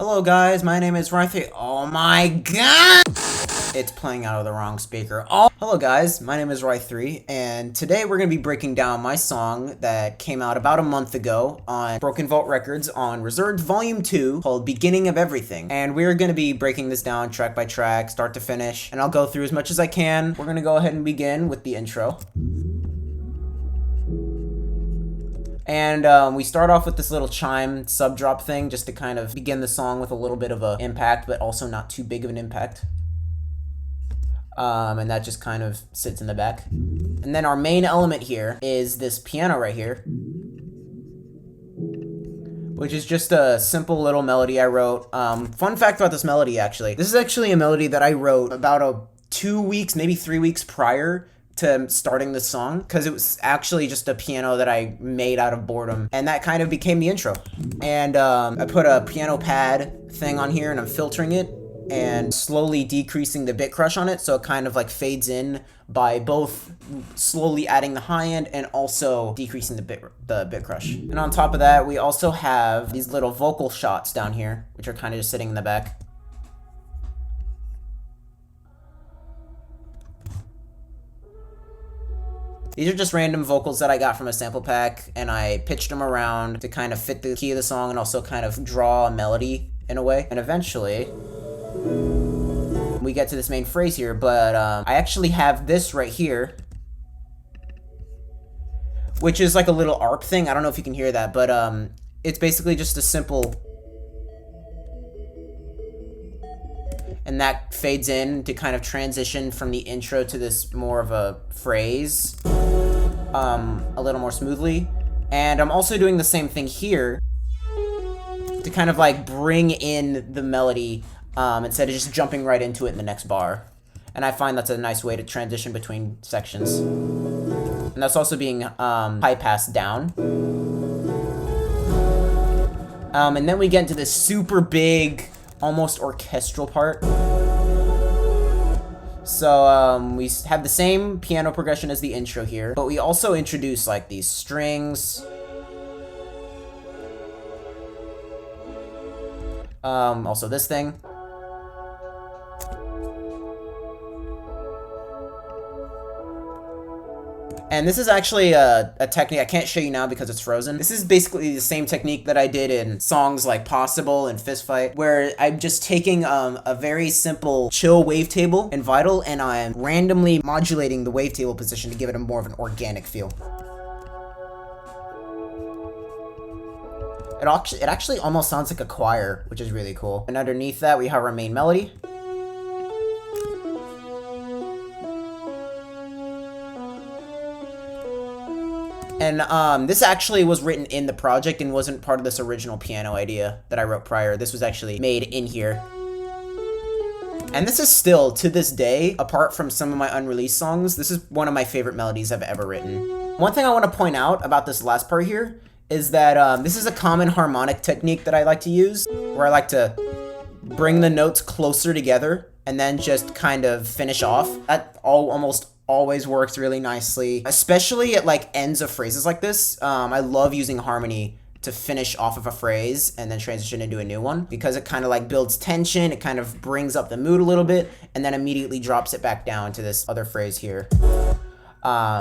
Hello guys, my name is Ry3. Oh my god! It's playing out of the wrong speaker. Oh, hello guys, my name is Ry3, and today we're going to be breaking down my song that came out about a month ago on Broken Vault Records on Reserved Volume 2 called Beginning of Everything. And we're going to be breaking this down track by track, start to finish, and I'll go through as much as I can. We're going to go ahead and begin with the intro. And we start off with this little chime sub drop thing just to kind of begin the song with a little bit of an impact, but also not too big of an impact. And that just kind of sits in the back. And then our main element here is this piano right here, which is just a simple little melody I wrote. Fun fact about this melody, actually. This is actually a melody that I wrote about 2 weeks, maybe 3 weeks prior to starting the song, because it was actually just a piano that I made out of boredom, and that kind of became the intro. And I put a piano pad thing on here, and I'm filtering it and slowly decreasing the bit crush on it, so it kind of like fades in by both slowly adding the high end and also decreasing the bit crush. And on top of that, we also have these little vocal shots down here, which are kind of just sitting in the back. These are just random vocals that I got from a sample pack, and I pitched them around to kind of fit the key of the song and also kind of draw a melody in a way. And eventually, we get to this main phrase here, but I actually have this right here, which is like a little ARP thing. I don't know if you can hear that, but it's basically just a simple... And that fades in to kind of transition from the intro to this more of a phrase a little more smoothly. And I'm also doing the same thing here to kind of like bring in the melody instead of just jumping right into it in the next bar. And I find that's a nice way to transition between sections. And that's also being high passed down. And then we get into this super big, almost orchestral part. So we have the same piano progression as the intro here, but we also introduce like these strings. Also this thing. And this is actually a technique I can't show you now because it's frozen. This is basically the same technique that I did in songs like Possible and Fistfight, where I'm just taking a very simple chill wavetable in Vital, and I'm randomly modulating the wavetable position to give it a more of an organic feel. It actually almost sounds like a choir, which is really cool. And underneath that, we have our main melody. And this actually was written in the project and wasn't part of this original piano idea that I wrote prior. This was actually made in here. And this is still, to this day, apart from some of my unreleased songs, this is one of my favorite melodies I've ever written. One thing I want to point out about this last part here is that this is a common harmonic technique that I like to use, where I like to bring the notes closer together and then just kind of finish off. That almost always works really nicely, especially at like ends of phrases like this. I love using harmony to finish off of a phrase and then transition into a new one, because it kind of like builds tension, it kind of brings up the mood a little bit, and then immediately drops it back down to this other phrase here,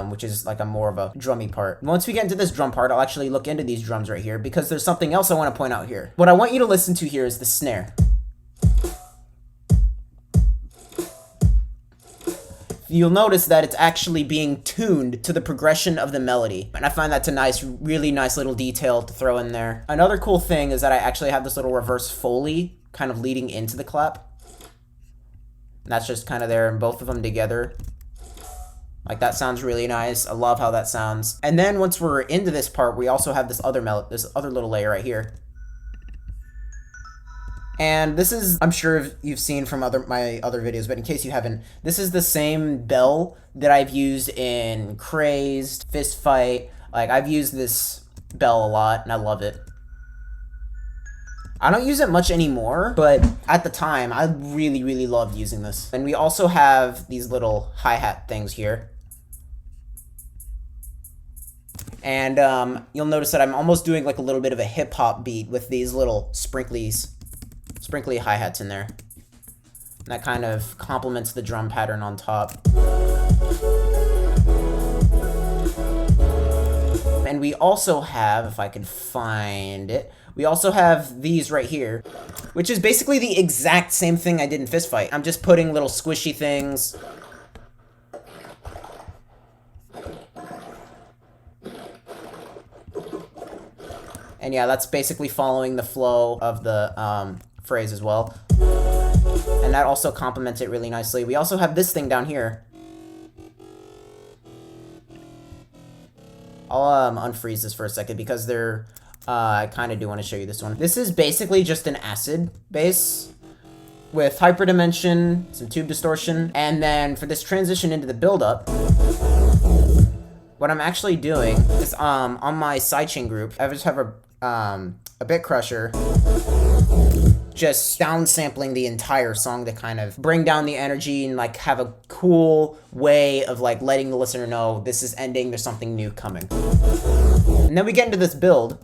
which is like a more of a drummy part. Once we get into this drum part, I'll actually look into these drums right here, because there's something else I want to point out here. What I want you to listen to here is the snare. You'll notice that it's actually being tuned to the progression of the melody. And I find that's a nice, really nice little detail to throw in there. Another cool thing is that I actually have this little reverse Foley kind of leading into the clap. And that's just kind of there, and both of them together. Like, that sounds really nice. I love how that sounds. And then once we're into this part, we also have this other little layer right here. And this is, I'm sure you've seen from my other videos, but in case you haven't, this is the same bell that I've used in Crazed, Fistfight. Like, I've used this bell a lot, and I love it. I don't use it much anymore, but at the time, I really, really loved using this. And we also have these little hi-hat things here. And you'll notice that I'm almost doing like a little bit of a hip-hop beat with these little sprinklies. sprinkly hi-hats in there. And that kind of complements the drum pattern on top. And we also have, if I can find it, we also have these right here, which is basically the exact same thing I did in Fistfight. I'm just putting little squishy things. And yeah, that's basically following the flow of the phrase as well. And that also complements it really nicely. We also have this thing down here. I'll unfreeze this for a second because they're... I kind of do want to show you this one. This is basically just an acid bass with hyperdimension, some tube distortion, and then for this transition into the build-up, what I'm actually doing is on my sidechain group, I just have a bit crusher just downsampling the entire song to kind of bring down the energy and like have a cool way of like letting the listener know this is ending, there's something new coming. And then we get into this build,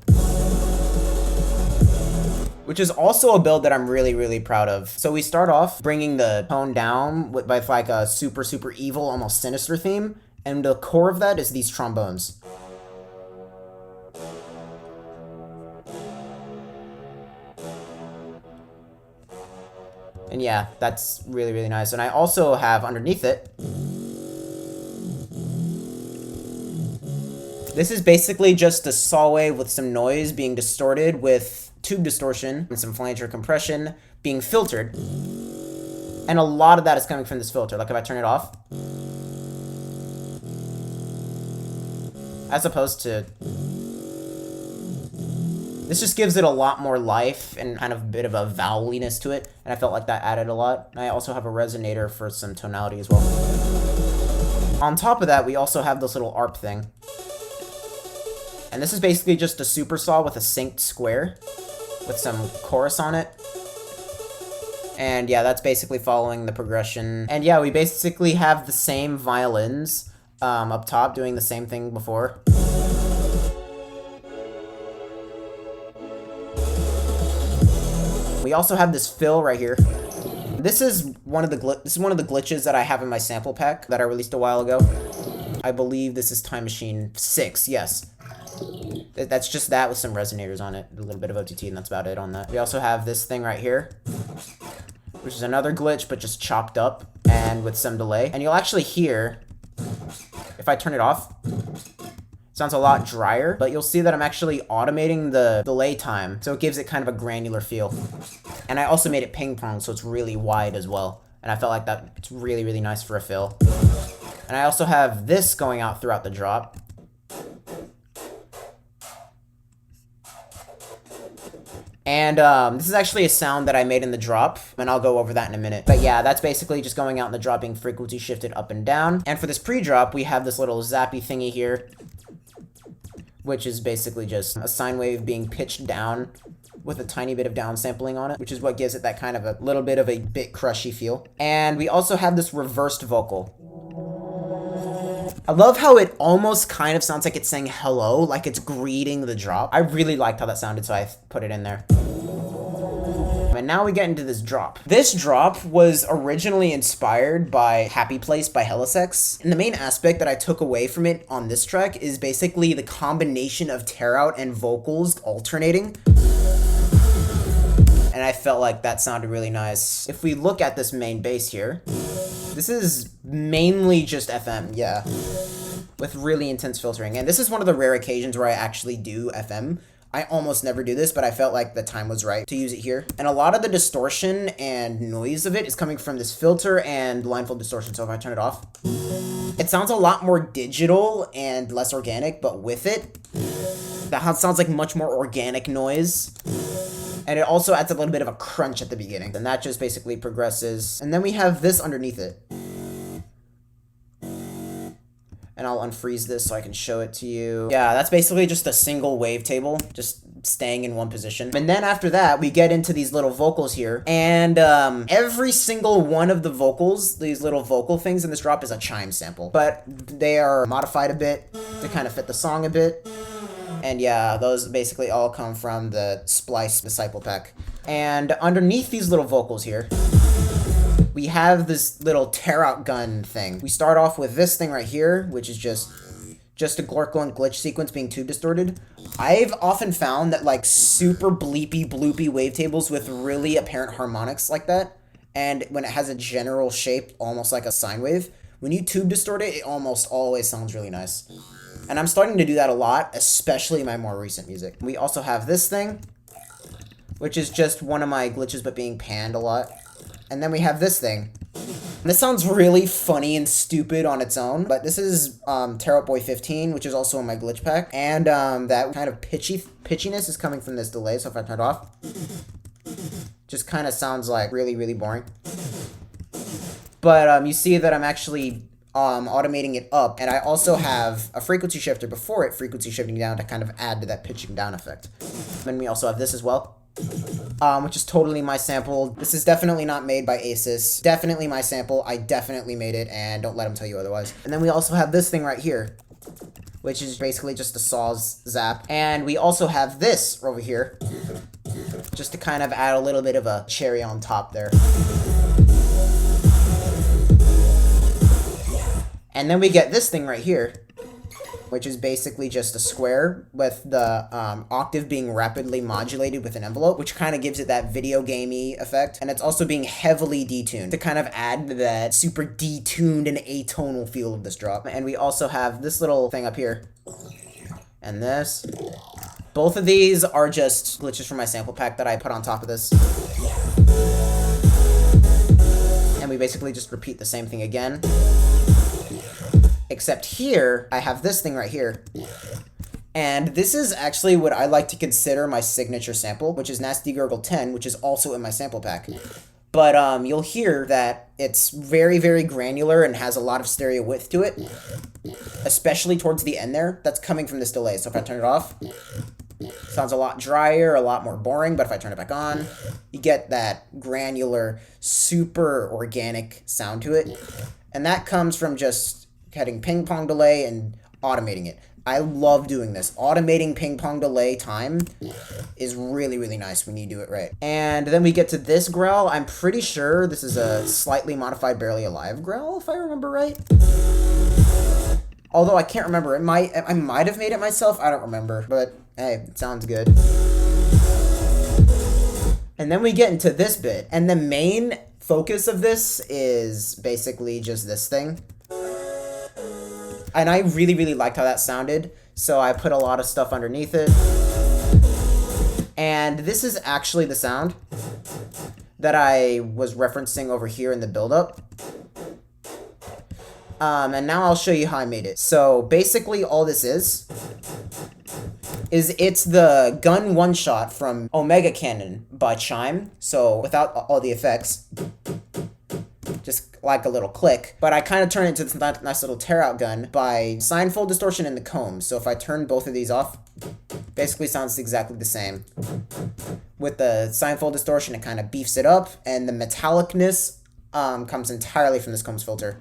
which is also a build that I'm really, really proud of. So we start off bringing the tone down with like a super, super evil, almost sinister theme. And the core of that is these trombones. And yeah, that's really, really nice. And I also have underneath it, this is basically just a saw wave with some noise being distorted with tube distortion and some flanger compression being filtered. And a lot of that is coming from this filter. Like if I turn it off, as opposed to, this just gives it a lot more life and kind of a bit of a voweliness to it, and I felt like that added a lot. And I also have a resonator for some tonality as well. On top of that, we also have this little ARP thing. And this is basically just a super saw with a synced square with some chorus on it. And yeah, that's basically following the progression. And yeah, we basically have the same violins up top doing the same thing before. We also have this fill right here. This is one of the glitches that I have in my sample pack that I released a while ago. I believe this is Time Machine 6, yes. That's just that with some resonators on it, a little bit of OTT, and that's about it on that. We also have this thing right here, which is another glitch, but just chopped up and with some delay. And you'll actually hear, if I turn it off, it sounds a lot drier, but you'll see that I'm actually automating the delay time, so it gives it kind of a granular feel. And I also made it ping pong, so it's really wide as well. And I felt like that it's really, really nice for a fill. And I also have this going out throughout the drop. And this is actually a sound that I made in the drop, and I'll go over that in a minute. But yeah, that's basically just going out in the drop, being frequency shifted up and down. And for this pre-drop, we have this little zappy thingy here, which is basically just a sine wave being pitched down with a tiny bit of downsampling on it, which is what gives it that kind of a little bit of a bit crushy feel. And we also have this reversed vocal. I love how it almost kind of sounds like it's saying hello, like it's greeting the drop. I really liked how that sounded, so I put it in there. And now we get into this drop. This drop was originally inspired by Happy Place by Helisex. And the main aspect that I took away from it on this track is basically the combination of tear out and vocals alternating. And I felt like that sounded really nice. If we look at this main bass here, this is mainly just FM, yeah, with really intense filtering. And this is one of the rare occasions where I actually do FM. I almost never do this, but I felt like the time was right to use it here. And a lot of the distortion and noise of it is coming from this filter and line fold distortion. So if I turn it off, it sounds a lot more digital and less organic, but with it, that sounds like much more organic noise. And it also adds a little bit of a crunch at the beginning. And that just basically progresses. And then we have this underneath it. And I'll unfreeze this so I can show it to you. Yeah, that's basically just a single wavetable, just staying in one position. And then after that, we get into these little vocals here. And every single one of the vocals, these little vocal things in this drop is a chime sample. But they are modified a bit to kind of fit the song a bit. And yeah, those basically all come from the Splice Disciple Pack. And underneath these little vocals here, we have this little tear out gun thing. We start off with this thing right here, which is just a Glorkle and glitch sequence being tube distorted. I've often found that like super bleepy bloopy wavetables with really apparent harmonics like that, and when it has a general shape almost like a sine wave, when you tube distort it, it almost always sounds really nice. And I'm starting to do that a lot, especially in my more recent music. We also have this thing, which is just one of my glitches but being panned a lot. And then we have this thing. This sounds really funny and stupid on its own, but this is Tear Up Boy 15, which is also in my glitch pack. And that kind of pitchiness is coming from this delay, so if I turn it off, just kind of sounds like really, really boring. But you see that I'm actually automating it up, and I also have a frequency shifter before it frequency shifting down to kind of add to that pitching down effect. Then we also have this as well, which is totally my sample. This is definitely not made by Asus. Definitely my sample. I definitely made it, and don't let them tell you otherwise. And then we also have this thing right here, which is basically just a Saw's Zap. And we also have this over here, just to kind of add a little bit of a cherry on top there. And then we get this thing right here, which is basically just a square with the octave being rapidly modulated with an envelope, which kind of gives it that video gamey effect. And it's also being heavily detuned to kind of add to that super detuned and atonal feel of this drop. And we also have this little thing up here and this. Both of these are just glitches from my sample pack that I put on top of this. And we basically just repeat the same thing again. Except here, I have this thing right here. And this is actually what I like to consider my signature sample, which is Nasty Gurgle 10, which is also in my sample pack. But you'll hear that it's very, very granular and has a lot of stereo width to it, especially towards the end there. That's coming from this delay. So if I turn it off, sounds a lot drier, a lot more boring, but if I turn it back on, you get that granular, super organic sound to it. And that comes from just getting ping pong delay and automating it. I love doing this. Automating ping pong delay time is really, really nice when you do it right. And then we get to this growl. I'm pretty sure this is a slightly modified Barely Alive growl, if I remember right. Although I can't remember. I might have made it myself. I don't remember. But hey, it sounds good. And then we get into this bit. And the main focus of this is basically just this thing. And I really, really liked how that sounded, so I put a lot of stuff underneath it. And this is actually the sound that I was referencing over here in the build-up. And now I'll show you how I made it. So basically all this is it's the gun one-shot from Omega Cannon by Chime, so without all the effects. Just like a little click, but I kind of turn it into this nice little tear out gun by sine fold distortion in the comb. So if I turn both of these off, basically sounds exactly the same. With the sine fold distortion, it kind of beefs it up, and the metallicness comes entirely from this combs filter.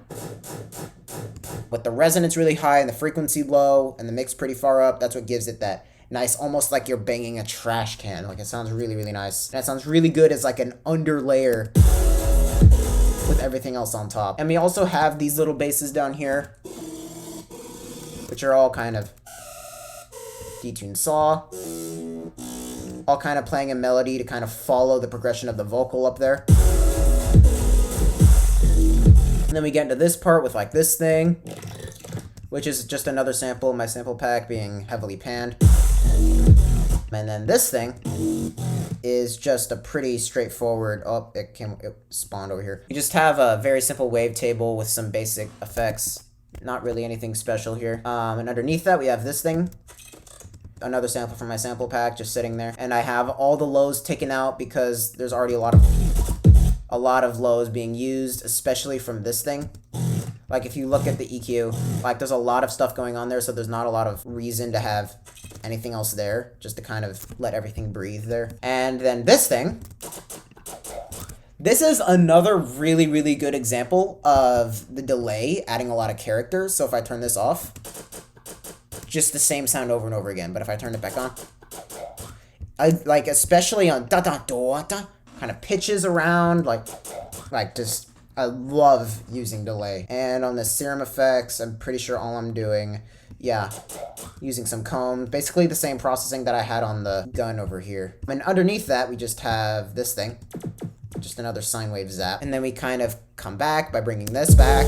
With the resonance really high and the frequency low and the mix pretty far up, that's what gives it that nice, almost like you're banging a trash can. Like, it sounds really, really nice. And it sounds really good as like an underlayer with everything else on top. And we also have these little basses down here, which are all kind of detuned saw, all kind of playing a melody to kind of follow the progression of the vocal up there. And then we get into this part with like this thing, which is just another sample in my sample pack being heavily panned. And then this thing is just a pretty straightforward, it spawned over here. You just have a very simple wavetable with some basic effects. Not really anything special here. And underneath that we have this thing. Another sample from my sample pack just sitting there. And I have all the lows taken out because there's already a lot of lows being used, especially from this thing. Like if you look at the EQ, like there's a lot of stuff going on there, so there's not a lot of reason to have anything else there, just to kind of let everything breathe there. And then this thing, this is another really, really good example of the delay adding a lot of character. So if I turn this off, just the same sound over and over again. But if I turn it back on, I like, especially on da da da da, kind of pitches around, like just, I love using delay. And on the serum effects, I'm pretty sure all I'm doing, yeah, using some comb, basically the same processing that I had on the gun over here. And underneath that, we just have this thing, just another sine wave zap. And then we kind of come back by bringing this back.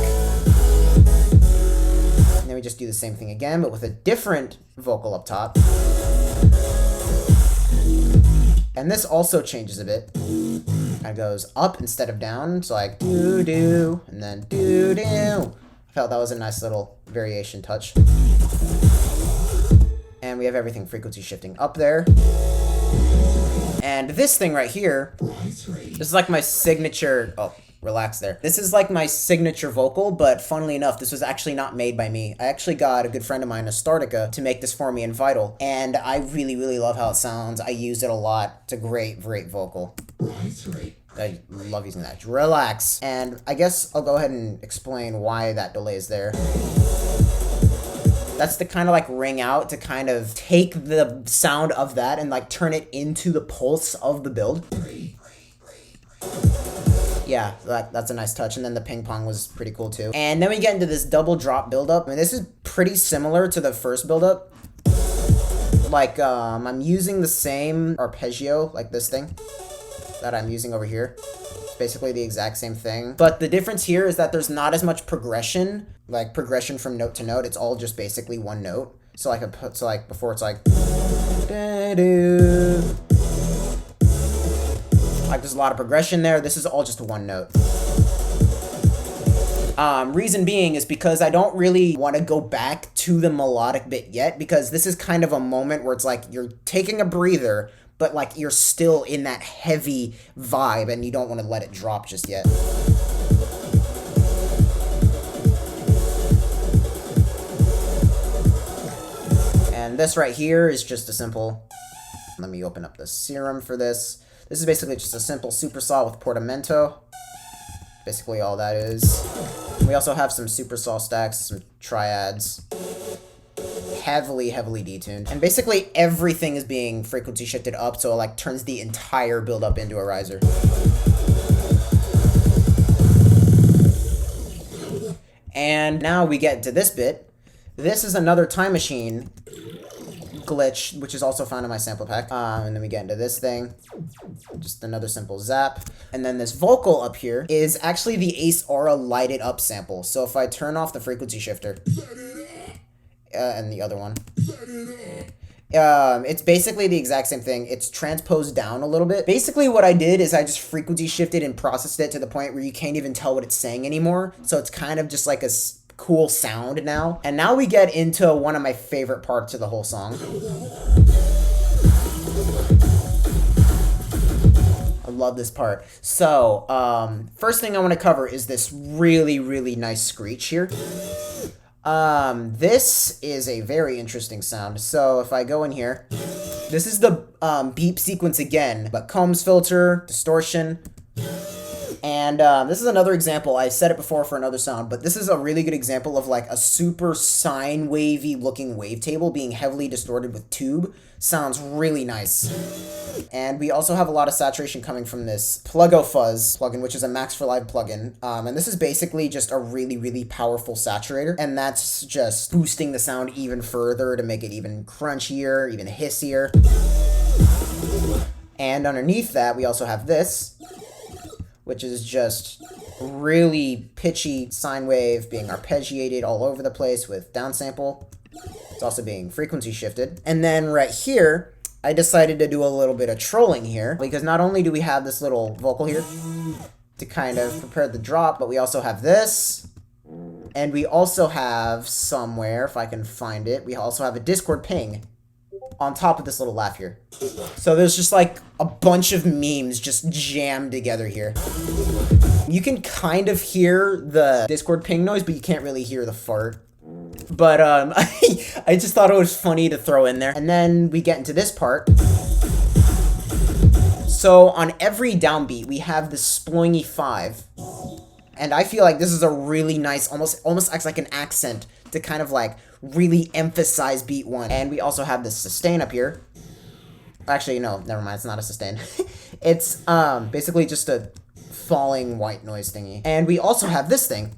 And then we just do the same thing again, but with a different vocal up top. And this also changes a bit. Kind of goes up instead of down. So like doo-doo, and then doo-doo. I felt that was a nice little variation touch. And we have everything frequency shifting up there. And this thing right here, this is like my signature, oh, relax there. This is like my signature vocal, but funnily enough, this was actually not made by me. I actually got a good friend of mine, Astartica, to make this for me in Vital. And I really, really love how it sounds. I use it a lot. It's a great, great vocal. Ry3. I love using that. Relax. And I guess I'll go ahead and explain why that delay is there. That's to kind of like ring out, to kind of take the sound of that and like turn it into the pulse of the build. Yeah, that's a nice touch. And then the ping pong was pretty cool too. And then we get into this double drop buildup. I mean, this is pretty similar to the first buildup. Like, I'm using the same arpeggio, like this thing that I'm using over here. It's basically the exact same thing. But the difference here is that there's not as much progression, like progression from note to note. It's all just basically one note. So like, before it's like, da-doo. Like there's a lot of progression there. This is all just one note. Reason being is because I don't really want to go back to the melodic bit yet, because this is kind of a moment where it's like you're taking a breather, but like you're still in that heavy vibe and you don't want to let it drop just yet. And this right here is just a simple, let me open up the serum for this. This is basically just a simple super saw with portamento. Basically all that is. We also have some super saw stacks, some triads. Heavily, heavily detuned. And basically everything is being frequency shifted up, so it like turns the entire build up into a riser. And now we get to this bit. This is another time machine glitch, which is also found in my sample pack. And then we get into this thing. Just another simple zap. And then this vocal up here is actually the Ace Aura lighted up sample. So if I turn off the frequency shifter, and the other one, it's basically the exact same thing. It's transposed down a little bit. Basically what I did is I just frequency shifted and processed it to the point where you can't even tell what it's saying anymore. So it's kind of just like a cool sound now. And now we get into one of my favorite parts of the whole song. I love this part. So, first thing I want to cover is this really, really nice screech here. This is a very interesting sound. So if I go in here, this is the beep sequence again, but combs filter, distortion. And this is another example. I said it before for another sound, but this is a really good example of like a super sine wavy looking wavetable being heavily distorted with tube. Sounds really nice. And we also have a lot of saturation coming from this Pluggo Fuzz plugin, which is a Max for Live plugin. And this is basically just a really, really powerful saturator. And that's just boosting the sound even further to make it even crunchier, even hissier. And underneath that, we also have this, which is just really pitchy sine wave being arpeggiated all over the place with downsample. It's also being frequency shifted. And then right here, I decided to do a little bit of trolling here, because not only do we have this little vocal here to kind of prepare the drop, but we also have this. And we also have somewhere, if I can find it, we also have a Discord ping on top of this little laugh here. So there's just like a bunch of memes just jammed together here. You can kind of hear the Discord ping noise, but you can't really hear the fart. But I just thought it was funny to throw in there. And then we get into this part. So on every downbeat, we have the sploingy 5. And I feel like this is a really nice, almost acts like an accent to kind of like really emphasize beat 1. And we also have this sustain up here. Actually, no, never mind. It's not a sustain. It's basically just a falling white noise thingy. And we also have this thing.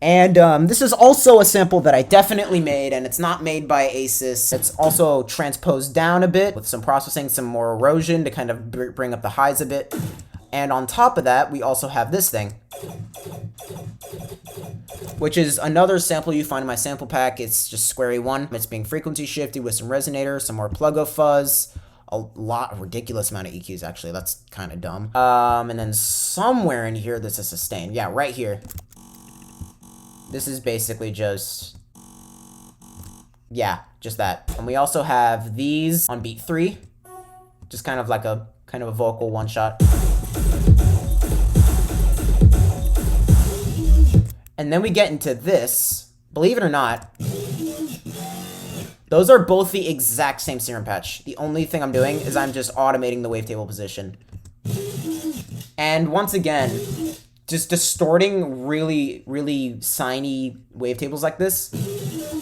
And this is also a sample that I definitely made, and it's not made by Asus. It's also transposed down a bit with some processing, some more erosion to kind of bring up the highs a bit. And on top of that, we also have this thing, which is another sample you find in my sample pack. It's just squarey 1. It's being frequency shifted with some resonator, some more pluggo fuzz, a ridiculous amount of EQs, actually. That's kind of dumb. And then somewhere in here, there's a sustain. Yeah, right here. This is basically just, yeah, just that. And we also have these on beat 3, just kind of like a vocal one shot. And then we get into this. Believe it or not, those are both the exact same serum patch. The only thing I'm doing is I'm just automating the wavetable position. And once again, just distorting really, really siny wavetables like this,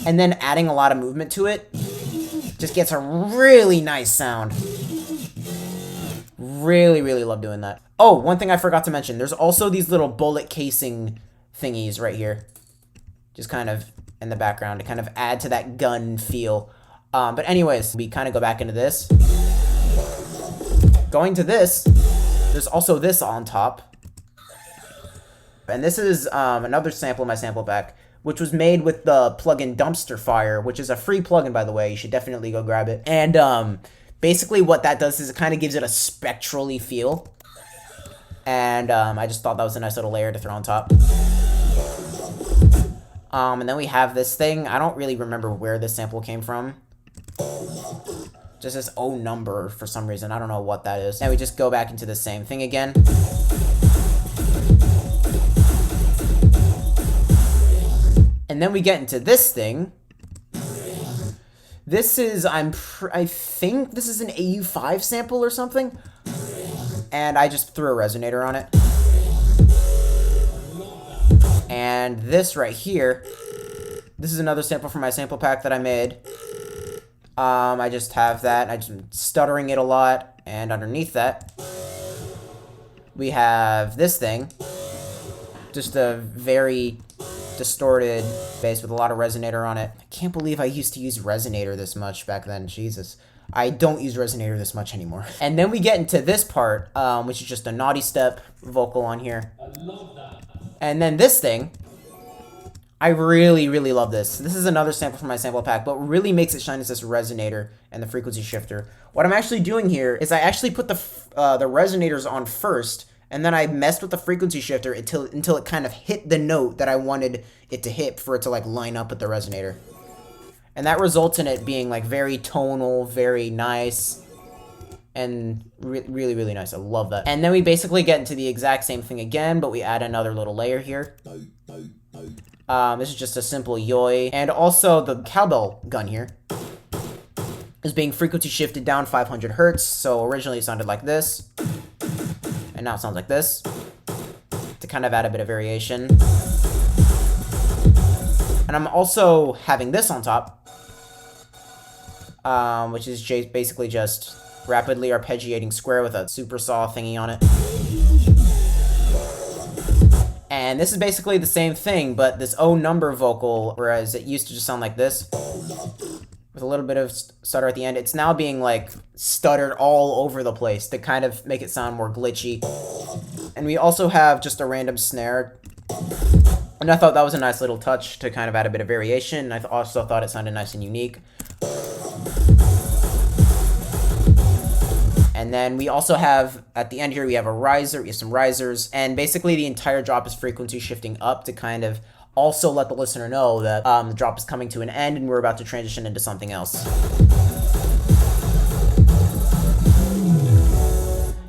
and then adding a lot of movement to it, just gets a really nice sound. Really, really love doing that. Oh, one thing I forgot to mention, there's also these little bullet casing thingies right here, just kind of in the background to kind of add to that gun feel. But anyways, we kind of go back into this. Going to this, there's also this on top. And this is another sample in my sample pack, which was made with the plugin Dumpster Fire, which is a free plugin, by the way. You should definitely go grab it. And basically what that does is it kind of gives it a spectrally feel. And I just thought that was a nice little layer to throw on top. And then we have this thing. I don't really remember where this sample came from. Just this O number for some reason. I don't know what that is. And we just go back into the same thing again. And then we get into this thing. This is, I think this is an AU5 sample or something. And I just threw a resonator on it. And this right here, this is another sample from my sample pack that I made. I just have that. I just am stuttering it a lot. And underneath that, we have this thing. Just a very distorted bass with a lot of resonator on it. I can't believe I used to use resonator this much back then. Jesus. I don't use resonator this much anymore. And then we get into this part, which is just a naughty step vocal on here. I love that. And then this thing, I really, really love this. This is another sample from my sample pack, but what really makes it shine is this resonator and the frequency shifter. What I'm actually doing here is I actually put the resonators on first, and then I messed with the frequency shifter until it kind of hit the note that I wanted it to hit for it to like line up with the resonator. And that results in it being like very tonal, very nice, and really, really nice. I love that. And then we basically get into the exact same thing again, but we add another little layer here. This is just a simple yoy. And also the cowbell gun here is being frequency shifted down 500 hertz. So originally it sounded like this, and now it sounds like this, to kind of add a bit of variation. And I'm also having this on top, which is basically just rapidly arpeggiating square with a super saw thingy on it. And this is basically the same thing, but this O number vocal, whereas it used to just sound like this, with a little bit of stutter at the end, it's now being like stuttered all over the place to kind of make it sound more glitchy. And we also have just a random snare. And I thought that was a nice little touch to kind of add a bit of variation. And I also thought it sounded nice and unique. And then we also have, at the end here, we have a riser, we have some risers, and basically the entire drop is frequency shifting up to kind of also let the listener know that the drop is coming to an end and we're about to transition into something else.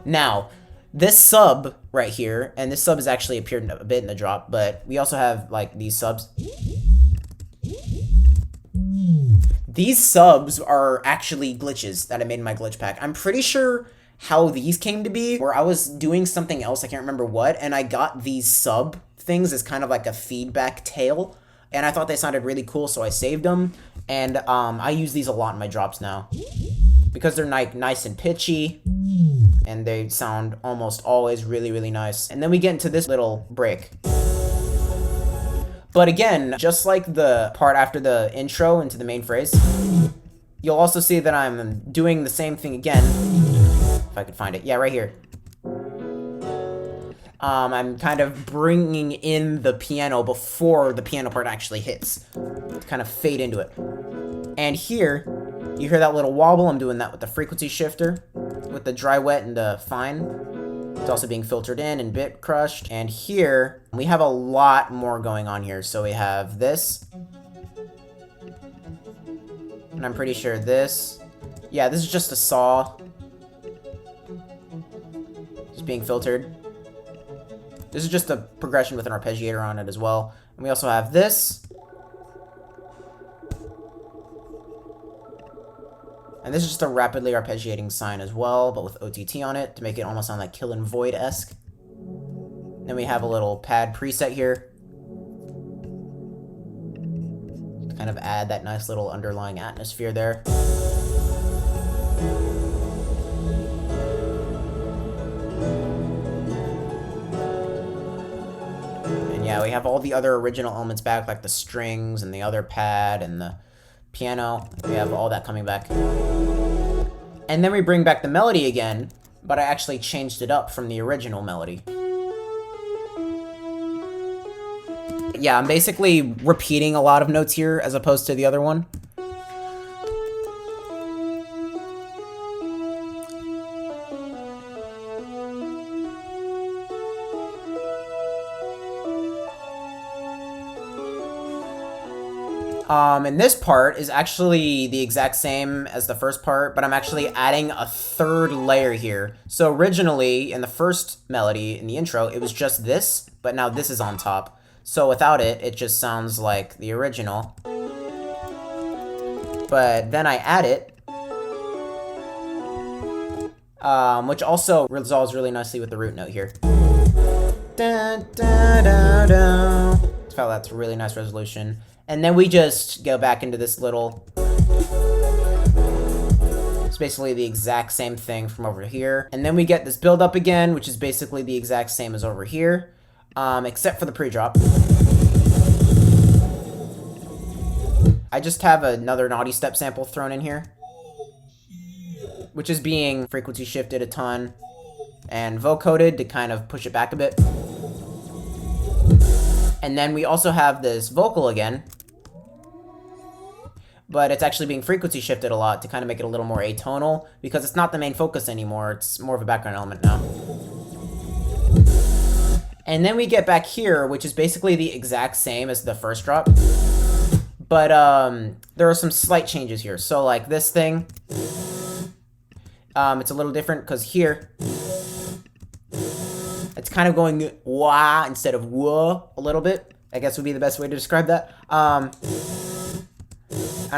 Now, this sub right here, and this sub has actually appeared a bit in the drop, but we also have like these subs. These subs are actually glitches that I made in my glitch pack. I'm pretty sure how these came to be, where I was doing something else, I can't remember what, and I got these sub things as kind of like a feedback tail, and I thought they sounded really cool, so I saved them, and I use these a lot in my drops now. because they're nice and pitchy, and they sound almost always really, really nice. And then we get into this little break. But again, just like the part after the intro into the main phrase, you'll also see that I'm doing the same thing again. If I could find it. Yeah, right here. I'm kind of bringing in the piano before the piano part actually hits. To kind of fade into it. And here, you hear that little wobble. I'm doing that with the frequency shifter, with the dry wet and the fine. It's also being filtered in and bit crushed. And here, we have a lot more going on here. So we have this. And I'm pretty sure this. Yeah, this is just a saw. Just being filtered. This is just a progression with an arpeggiator on it as well. And we also have this. And this is just a rapidly arpeggiating sine as well, but with OTT on it to make it almost sound like Kill and Void-esque. Then we have a little pad preset here to kind of add that nice little underlying atmosphere there. Yeah, we have all the other original elements back, like the strings and the other pad and the piano. We have all that coming back. And then we bring back the melody again, but I actually changed it up from the original melody. Yeah, I'm basically repeating a lot of notes here as opposed to the other one. And this part is actually the exact same as the first part, but I'm actually adding a third layer here. So originally, in the first melody, in the intro, it was just this, but now this is on top. So without it, it just sounds like the original. But then I add it, which also resolves really nicely with the root note here. Dun, dun, dun, dun. I felt that's a really nice resolution. And then we just go back into this little... It's basically the exact same thing from over here. And then we get this build up again, which is basically the exact same as over here, except for the pre-drop. I just have another Naughty Step sample thrown in here, which is being frequency shifted a ton and vocoded to kind of push it back a bit. And then we also have this vocal again, but it's actually being frequency shifted a lot to kind of make it a little more atonal, because it's not the main focus anymore, it's more of a background element now. And then we get back here, which is basically the exact same as the first drop, but there are some slight changes here. So like this thing, it's a little different because here, it's kind of going wah instead of whoa a little bit, I guess would be the best way to describe that. And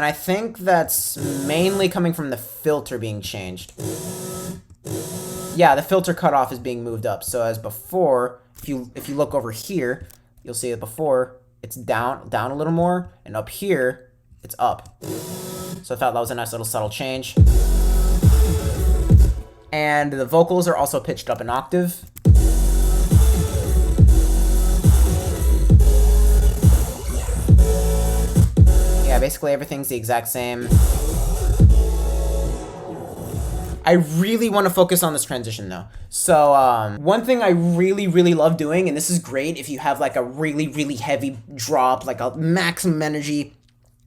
I think that's mainly coming from the filter being changed. Yeah, the filter cutoff is being moved up. So as before, if you look over here, you'll see that before it's down a little more, and up here it's up. So I thought that was a nice little subtle change. And the vocals are also pitched up an octave. Yeah, basically everything's the exact same. I really want to focus on this transition though. So one thing I really love doing, and this is great if you have like a really heavy drop, like a maximum energy,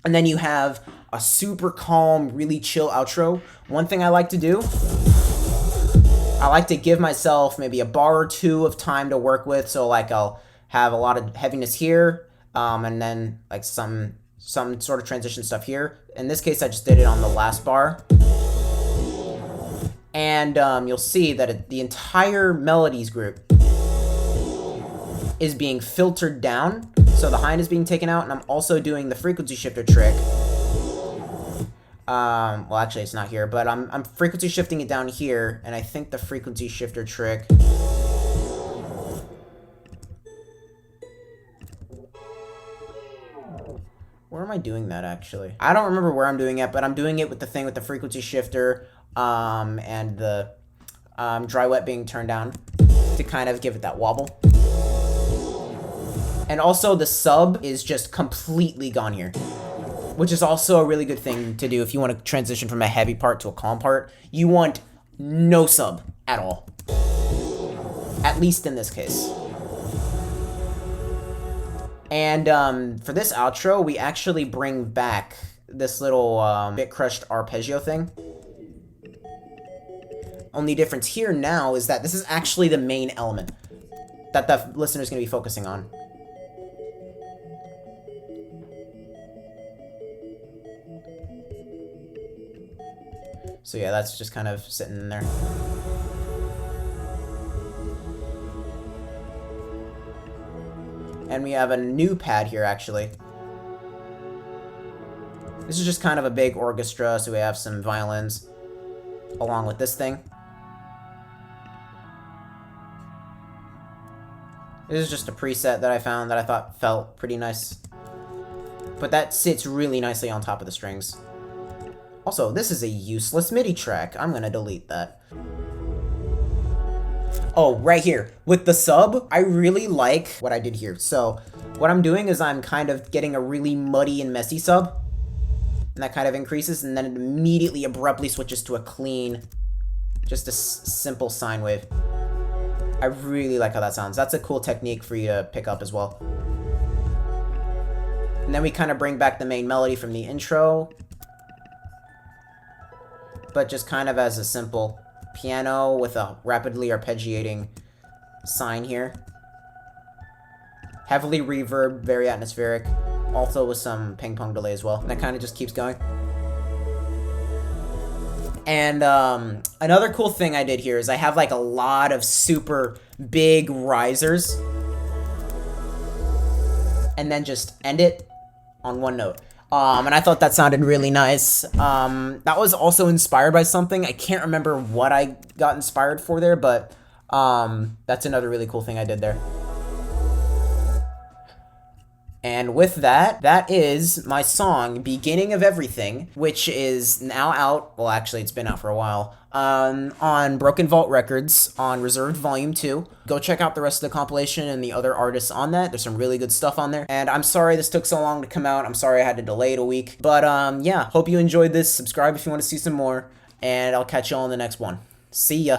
and then you have a super calm, really chill outro. One thing I like to do, I like to give myself maybe a bar or two of time to work with. So like I'll have a lot of heaviness here, and then like some sort of transition stuff here. In this case, I just did it on the last bar. And you'll see that the entire melodies group is being filtered down. So the high end is being taken out, and I'm also doing the frequency shifter trick. Well, actually, it's not here, but I'm frequency shifting it down here, and I think the frequency shifter trick... Where am I doing that, actually? I don't remember where I'm doing it, but I'm doing it with the thing with the frequency shifter and the dry wet being turned down to kind of give it that wobble. And also the sub is just completely gone here, which is also a really good thing to do if you want to transition from a heavy part to a calm part. You want no sub at all, at least in this case. And for this outro, we actually bring back this little bit crushed arpeggio thing. Only difference here now is that this is actually the main element that the listener's going to be focusing on. So yeah, that's just kind of sitting in there. And we have a new pad here, actually. This is just kind of a big orchestra, so we have some violins along with this thing. This is just a preset that I found that I thought felt pretty nice. But that sits really nicely on top of the strings. Also, this is a useless MIDI track. I'm gonna delete that. Oh, right here. With the sub, I really like what I did here. So, what I'm doing is I'm kind of getting a really muddy and messy sub. And that kind of increases, and then it immediately abruptly switches to a clean, just a simple sine wave. I really like how that sounds. That's a cool technique for you to pick up as well. And then we kind of bring back the main melody from the intro, but just kind of as a simple piano with a rapidly arpeggiating sine here. Heavily reverb, very atmospheric, also with some ping pong delay as well. And that kind of just keeps going. And another cool thing I did here is I have like a lot of super big risers, and then just end it on one note. And I thought that sounded really nice. That was also inspired by something. I can't remember what I got inspired for there, but that's another really cool thing I did there. And with that, that is my song, Beginning of Everything, which is now out, well actually it's been out for a while, on Broken Vault Records, on Reserved Volume 2. Go check out the rest of the compilation and the other artists on that. There's some really good stuff on there. And I'm sorry this took so long to come out. I'm sorry I had to delay it a week. But yeah, hope you enjoyed this. Subscribe if you want to see some more. And I'll catch you all in the next one. See ya.